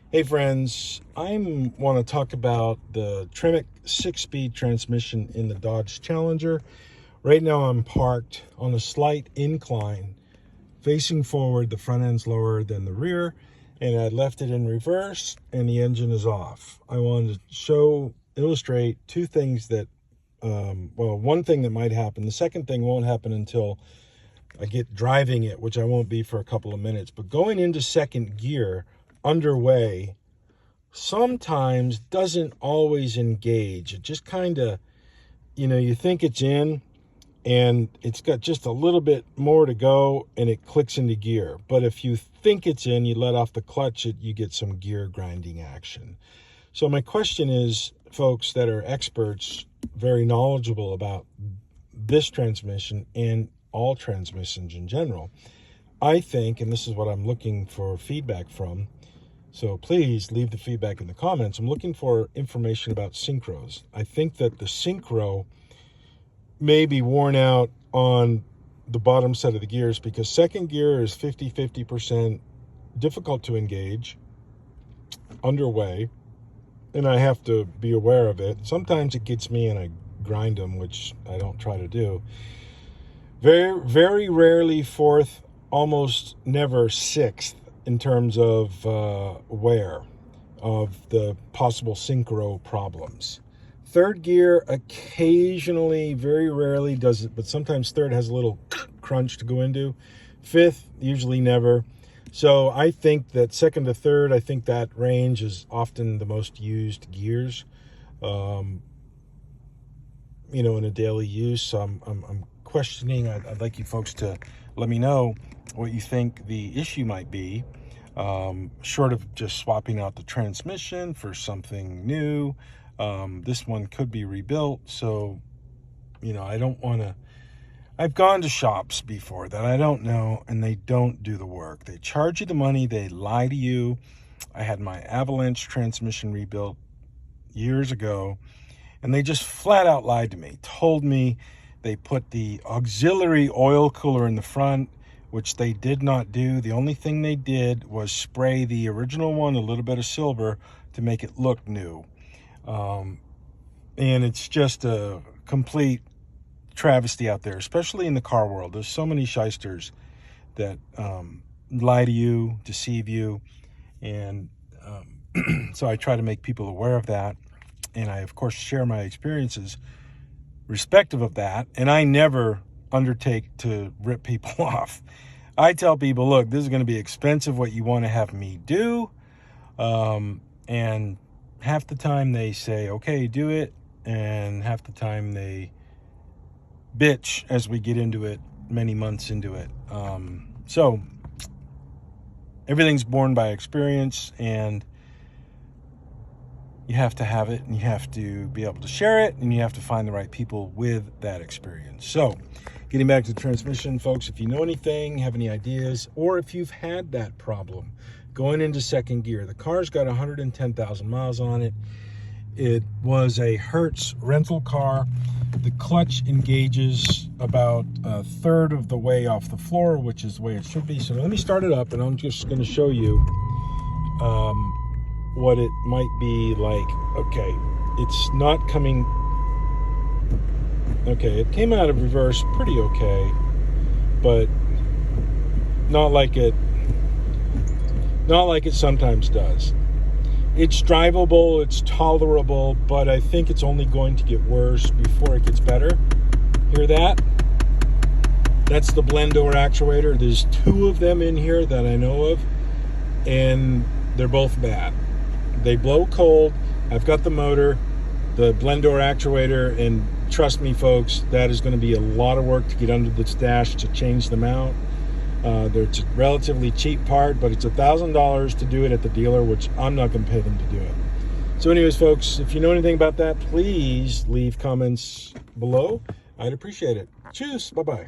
Hey friends, I want to talk about the Tremec 6-speed transmission in the Dodge Challenger. Right now I'm parked on a slight incline, facing forward. The front end's lower than the rear, and I left it in reverse and the engine is off. I wanted to illustrate two things that, one thing that might happen. The second thing won't happen until I get driving it, which I won't be for a couple of minutes. But going into second gear, underway, sometimes doesn't always engage. It just kind of, you think it's in and it's got just a little bit more to go and it clicks into gear. But if you think it's in, you let off the clutch, you get some gear grinding action. So my question is, folks that are experts, very knowledgeable about this transmission and all transmissions in general, I think, and this is what I'm looking for feedback from, so please leave the feedback in the comments. I'm looking for information about synchros. I think that the synchro may be worn out on the bottom set of the gears because second gear is 50% difficult to engage, underway, and I have to be aware of it. Sometimes it gets me and I grind them, which I don't try to do. Very, very rarely fourth, almost never sixth in terms of wear of the possible synchro problems. Third gear occasionally, very rarely does it, but sometimes third has a little crunch to go into. Fifth, usually never. So I think that second to third, I think that range is often the most used gears, in a daily use. So I'm questioning. I'd like you folks to let me know what you think the issue might be, short of just swapping out the transmission for something new. This one could be rebuilt, so I don't want to. I've gone to shops before that I don't know, and they don't do the work. They charge you the money, they lie to you. I had my Avalanche transmission rebuilt years ago, and they just flat out lied to me. Told me they put the auxiliary oil cooler in the front, which they did not do. The only thing they did was spray the original one a little bit of silver to make it look new. And it's just a complete travesty out there, especially in the car world. There's so many shysters that lie to you, deceive you. And so I try to make people aware of that. And I, of course, share my experiences respective of that. And I never undertake to rip people off. I tell people, look, this is going to be expensive, what you want to have me do. And half the time they say, okay, do it. And half the time they bitch as we get into it, many months into it. So everything's born by experience, and you have to have it, and you have to be able to share it, and you have to find the right people with that experience. So getting back to the transmission, folks, if you know anything, have any ideas, or if you've had that problem going into second gear, the car's got 110,000 miles on it. It was a Hertz rental car. The clutch engages about a third of the way off the floor, which is the way it should be. So let me start it up, and I'm just going to show you what it might be like. Okay, it's not coming. Okay, it came out of reverse pretty okay, but not like it sometimes does. It's drivable, it's tolerable, but I think it's only going to get worse before it gets better. Hear that? That's the blend door actuator. There's two of them in here that I know of, and they're both bad. They blow cold. I've got the motor, the blend door actuator, and trust me, folks, that is going to be a lot of work to get under this dash to change them out. They're a relatively cheap part, but it's $1,000 to do it at the dealer, which I'm not going to pay them to do it. So anyways, folks, if you know anything about that, please leave comments below. I'd appreciate it. Cheers. Bye-bye.